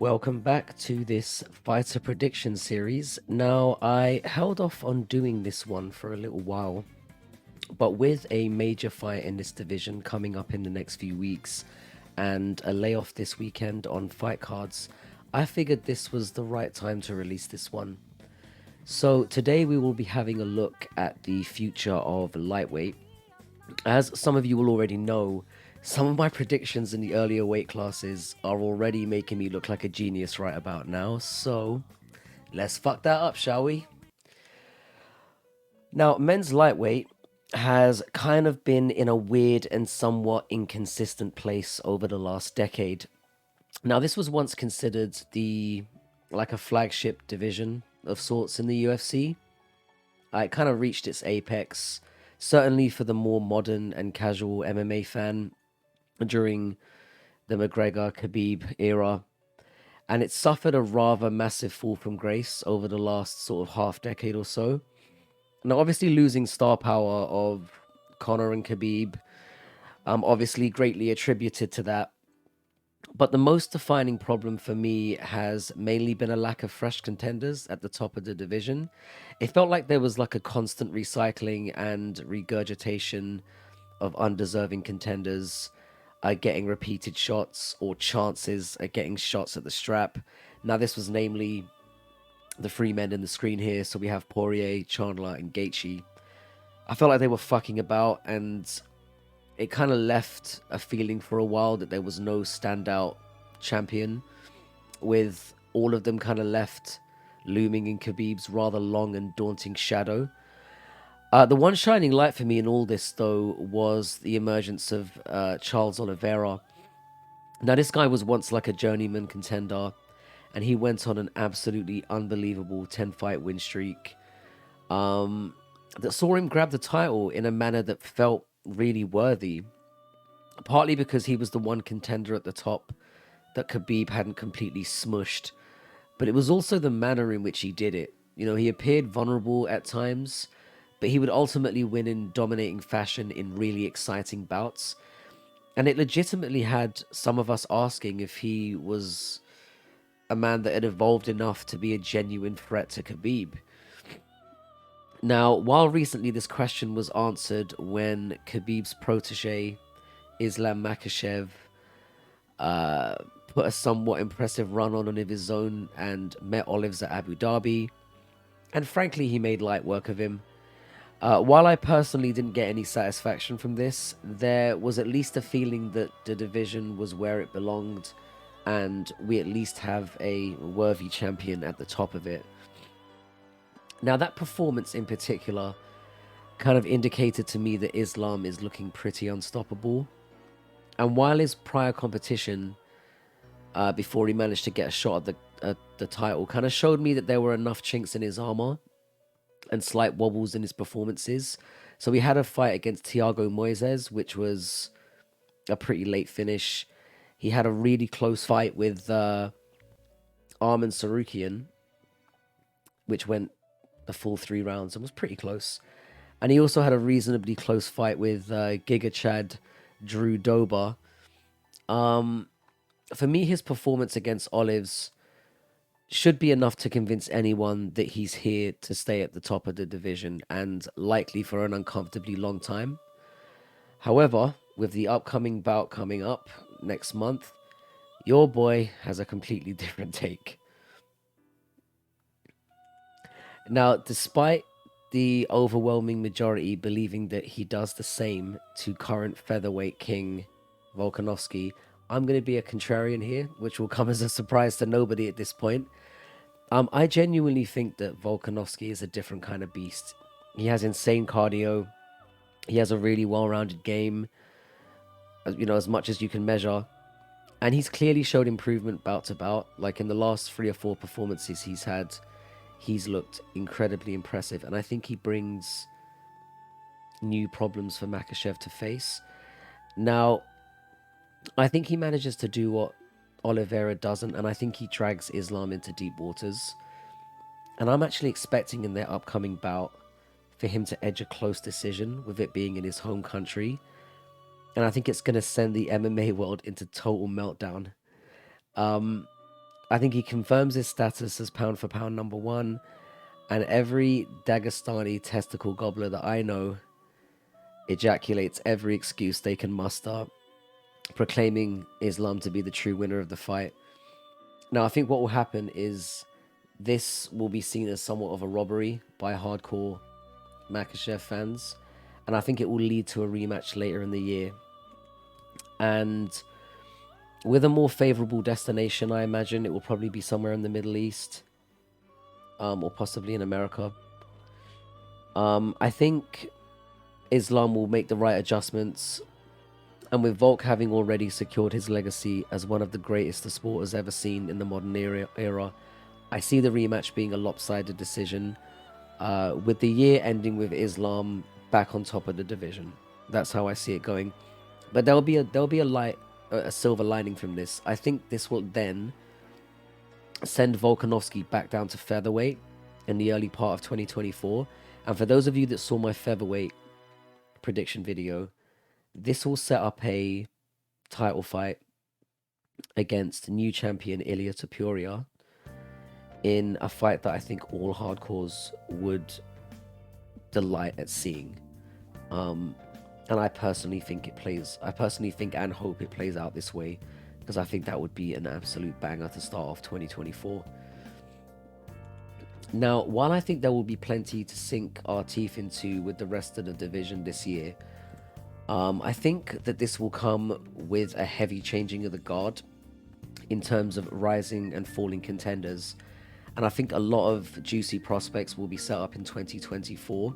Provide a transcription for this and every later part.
Welcome back to this fighter prediction series. Now, I held off on doing this one for a little while, but with a major fight in this division coming up in the next few weeks and a layoff this weekend on fight cards, I figured this was the right time to release this one. So, today we will be having a look at the future of lightweight. As some of you will already know, some of my predictions in the earlier weight classes are already making me look like a genius right about now, so let's fuck that up, shall we? Now, men's lightweight has kind of been in a weird and somewhat inconsistent place over the last decade. Now, this was once considered the like a flagship division of sorts in the UFC. It kind of reached its apex, certainly for the more modern and casual MMA fan during the McGregor Khabib era, and it suffered a rather massive fall from grace over the last sort of half decade or so. Now, obviously, losing star power of Conor and Khabib, obviously greatly attributed to that. But the most defining problem for me has mainly been a lack of fresh contenders at the top of the division. It felt like there was like a constant recycling and regurgitation of undeserving contenders getting repeated shots or chances at getting shots at the strap. Now, this was namely the three men in the screen here. So we have Poirier, Chandler, and Gaethje. I felt like they were fucking about, and it kind of left a feeling for a while that there was no standout champion, with all of them kind of left looming in Khabib's rather long and daunting shadow. The one shining light for me in all this, though, was the emergence of Charles Oliveira. Now, this guy was once like a journeyman contender, and he went on an absolutely unbelievable 10 fight win streak that saw him grab the title in a manner that felt really worthy, partly because he was the one contender at the top that Khabib hadn't completely smushed, but it was also the manner in which he did it. You know, he appeared vulnerable at times, but he would ultimately win in dominating fashion in really exciting bouts. And it legitimately had some of us asking if he was a man that had evolved enough to be a genuine threat to Khabib. Now, while recently this question was answered when Khabib's protege, Islam Makhachev, put a somewhat impressive run on of his own and met Olives at Abu Dhabi, and frankly, he made light work of him. While I personally didn't get any satisfaction from this, there was at least a feeling that the division was where it belonged, and we at least have a worthy champion at the top of it. Now, that performance in particular kind of indicated to me that Islam is looking pretty unstoppable. And while his prior competition, before he managed to get a shot at the title, kind of showed me that there were enough chinks in his armor and slight wobbles in his performances. So he had a fight against Thiago Moises, which was a pretty late finish. He had a really close fight with Arman Sarukian, which went the full 3 rounds and was pretty close. And he also had a reasonably close fight with Giga Chad Drew Dober. For me, his performance against Olives should be enough to convince anyone that he's here to stay at the top of the division and likely for an uncomfortably long time. However, with the upcoming bout coming up next month, your boy has a completely different take. Now, despite the overwhelming majority believing that he does the same to current featherweight king Volkanovski, I'm going to be a contrarian here, which will come as a surprise to nobody at this point. I genuinely think that Volkanovski is a different kind of beast. He has insane cardio. He has a really well-rounded game, you know, as much as you can measure. And he's clearly showed improvement bout to bout. Like in the last 3 or 4 performances he's had, he's looked incredibly impressive. And I think he brings new problems for Makachev to face. Now, I think he manages to do what Oliveira doesn't, and I think he drags Islam into deep waters. And I'm actually expecting in their upcoming bout for him to edge a close decision, with it being in his home country. And I think it's going to send the MMA world into total meltdown. I think he confirms his status as pound for pound number one, and every Dagestani testicle gobbler that I know ejaculates every excuse they can muster, proclaiming Islam to be the true winner of the fight. Now, I think what will happen is this will be seen as somewhat of a robbery by hardcore Makhachev fans, and I think it will lead to a rematch later in the year. And with a more favorable destination, I imagine it will probably be somewhere in the Middle East, or possibly in America. I think Islam will make the right adjustments, and with Volk having already secured his legacy as one of the greatest the sport has ever seen in the modern era, I see the rematch being a lopsided decision, with the year ending with Islam back on top of the division. That's how I see it going. But there'll be a silver lining from this. I think this will then send Volkanovski back down to featherweight in the early part of 2024. And for those of you that saw my featherweight prediction video, this will set up a title fight against new champion Ilia Topuria in a fight that I think all hardcores would delight at seeing. And I personally think and hope it plays out this way, because I think that would be an absolute banger to start off 2024. Now, while I think there will be plenty to sink our teeth into with the rest of the division this year, I think that this will come with a heavy changing of the guard in terms of rising and falling contenders. And I think a lot of juicy prospects will be set up in 2024.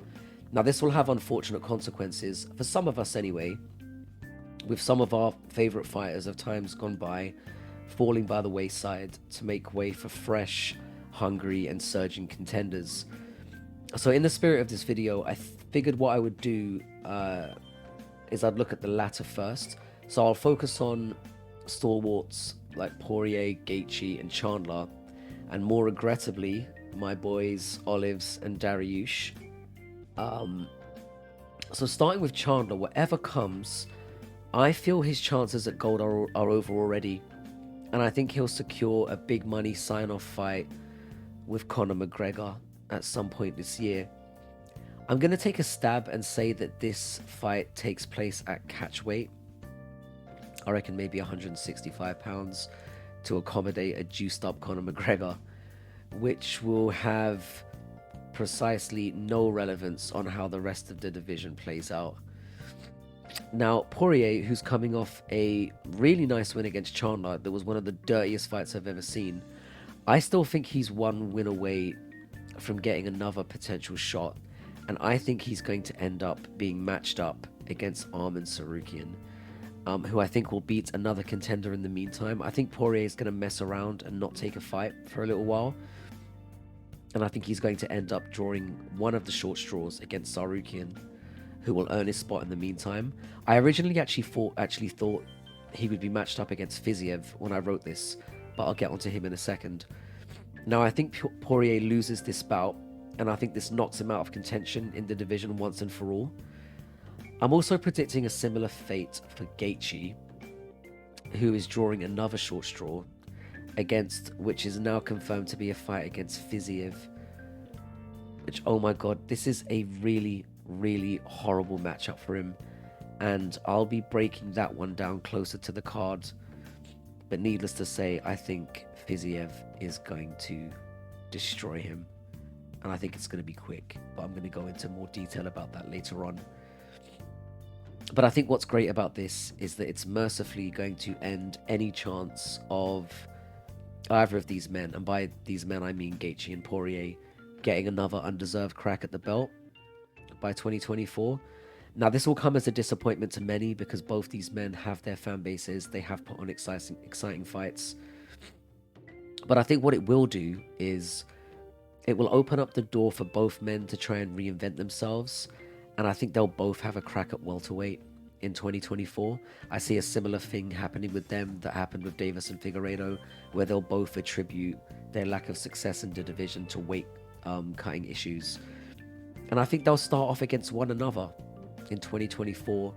Now, this will have unfortunate consequences, for some of us anyway, with some of our favourite fighters of times gone by falling by the wayside to make way for fresh, hungry and surging contenders. So in the spirit of this video, I figured what I would do is I'd look at the latter first. So I'll focus on stalwarts like Poirier, Gaethje and Chandler, and more regrettably, my boys Olives and Dariush. So starting with Chandler, whatever comes, I feel his chances at gold are over already, and I think he'll secure a big money sign-off fight with Conor McGregor at some point this year. I'm going to take a stab and say that this fight takes place at catchweight. I reckon maybe 165 pounds to accommodate a juiced up Conor McGregor, which will have precisely no relevance on how the rest of the division plays out. Now, Poirier, who's coming off a really nice win against Chandler, that was one of the dirtiest fights I've ever seen, I still think he's one win away from getting another potential shot, and I think he's going to end up being matched up against Arman Tsarukyan, who I think will beat another contender in the meantime. I think Poirier is going to mess around and not take a fight for a little while, and I think he's going to end up drawing one of the short straws against Tsarukyan, who will earn his spot in the meantime. I originally actually thought he would be matched up against Fiziev when I wrote this, but I'll get onto him in a second. Now, I think Poirier loses this bout, and I think this knocks him out of contention in the division once and for all. I'm also predicting a similar fate for Gaethje, who is drawing another short straw, which is now confirmed to be a fight against Fiziev. Which, oh my god, this is a really, really horrible matchup for him, and I'll be breaking that one down closer to the card. But needless to say, I think Fiziev is going to destroy him, and I think it's going to be quick, but I'm going to go into more detail about that later on. But I think what's great about this is that it's mercifully going to end any chance of either of these men, and by these men I mean Gaethje and Poirier, getting another undeserved crack at the belt by 2024. Now, this will come as a disappointment to many, because both these men have their fan bases, they have put on exciting fights. But I think what it will do is it will open up the door for both men to try and reinvent themselves, and I think they'll both have a crack at welterweight in 2024. I see a similar thing happening with them that happened with Davis and Figueiredo, where they'll both attribute their lack of success in the division to weight cutting issues. And I think they'll start off against one another in 2024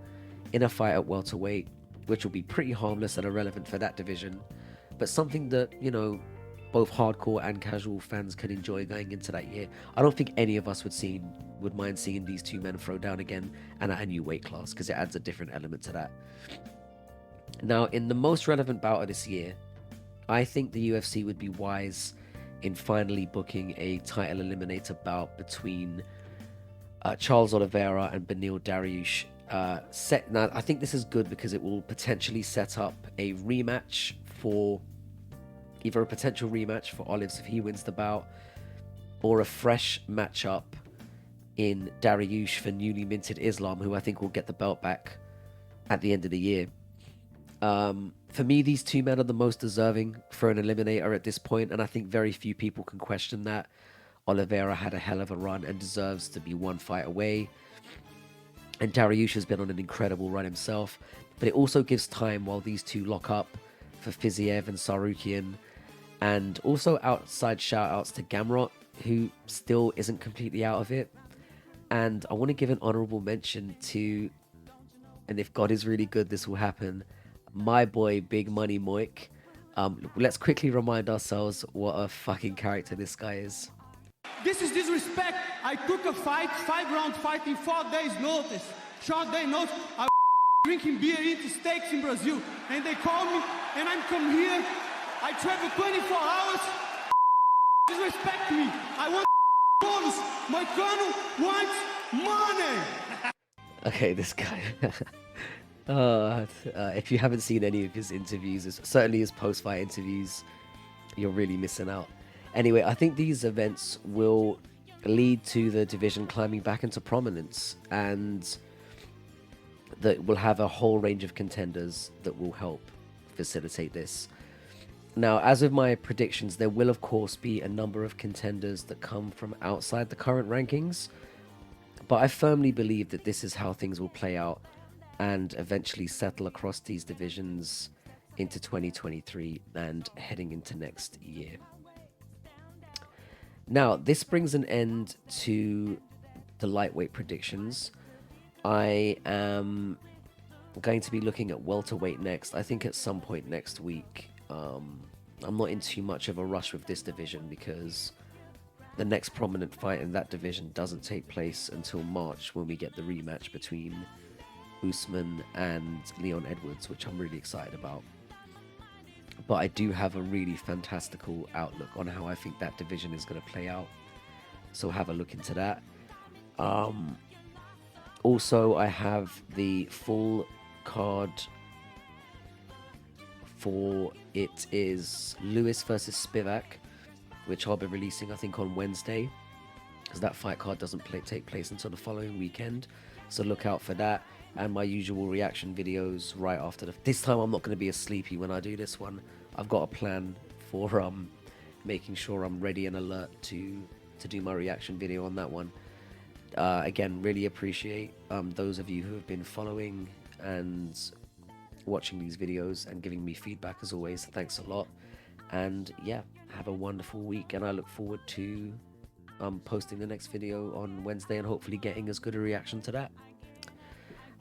in a fight at welterweight, which will be pretty harmless and irrelevant for that division, but something that, you know, both hardcore and casual fans can enjoy going into that year. I don't think any of us would mind seeing these two men throw down again and at a new weight class, because it adds a different element to that. Now, in the most relevant bout of this year, I think the UFC would be wise in finally booking a title eliminator bout between Charles Oliveira and Beneil Dariush. Now, I think this is good because it will potentially set up a rematch for either a potential rematch for Olives if he wins the bout, or a fresh matchup in Dariush for newly minted Islam, who I think will get the belt back at the end of the year. For me, these two men are the most deserving for an eliminator at this point, and I think very few people can question that. Oliveira had a hell of a run and deserves to be one fight away, and Dariush has been on an incredible run himself, but it also gives time while these two lock up for Fiziev and Sarukian. And also outside shout outs to Gamrot, who still isn't completely out of it. And I want to give an honorable mention to, and if God is really good, this will happen, my boy Big Money Moik. Let's quickly remind ourselves what a fucking character this guy is. This is disrespect. I took a fight, 5-round fight in 4 days notice. Short day notice. I drinking beer, eating steaks in Brazil. And they call me, and I'm come here. I travel 24 hours. Disrespect me. I want bonus. My colonel wants money. Okay, this guy. If you haven't seen any of his interviews, certainly his post-fight interviews, you're really missing out. Anyway, I think these events will lead to the division climbing back into prominence, and that will have a whole range of contenders that will help facilitate this. Now, as with my predictions, there will of course be a number of contenders that come from outside the current rankings, but I firmly believe that this is how things will play out and eventually settle across these divisions into 2023 and heading into next year. Now, this brings an end to the lightweight predictions. I am going to be looking at welterweight next, I think at some point next week. I'm not in too much of a rush with this division because the next prominent fight in that division doesn't take place until March, when we get the rematch between Usman and Leon Edwards, which I'm really excited about. But I do have a really fantastical outlook on how I think that division is going to play out, so have a look into that. Also, I have the full card for it is Lewis versus Spivak, which I'll be releasing I think on Wednesday, because that fight card doesn't take place until the following weekend, so look out for that. And my usual reaction videos right after this time I'm not going to be as sleepy when I do this one. I've got a plan for making sure I'm ready and alert to do my reaction video on that one. Again, really appreciate those of you who have been following and watching these videos and giving me feedback as always. Thanks a lot, and yeah, have a wonderful week, and I look forward to posting the next video on Wednesday and hopefully getting as good a reaction to that.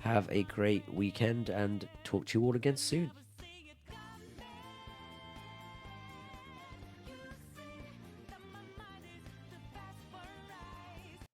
Have a great weekend and talk to you all again soon.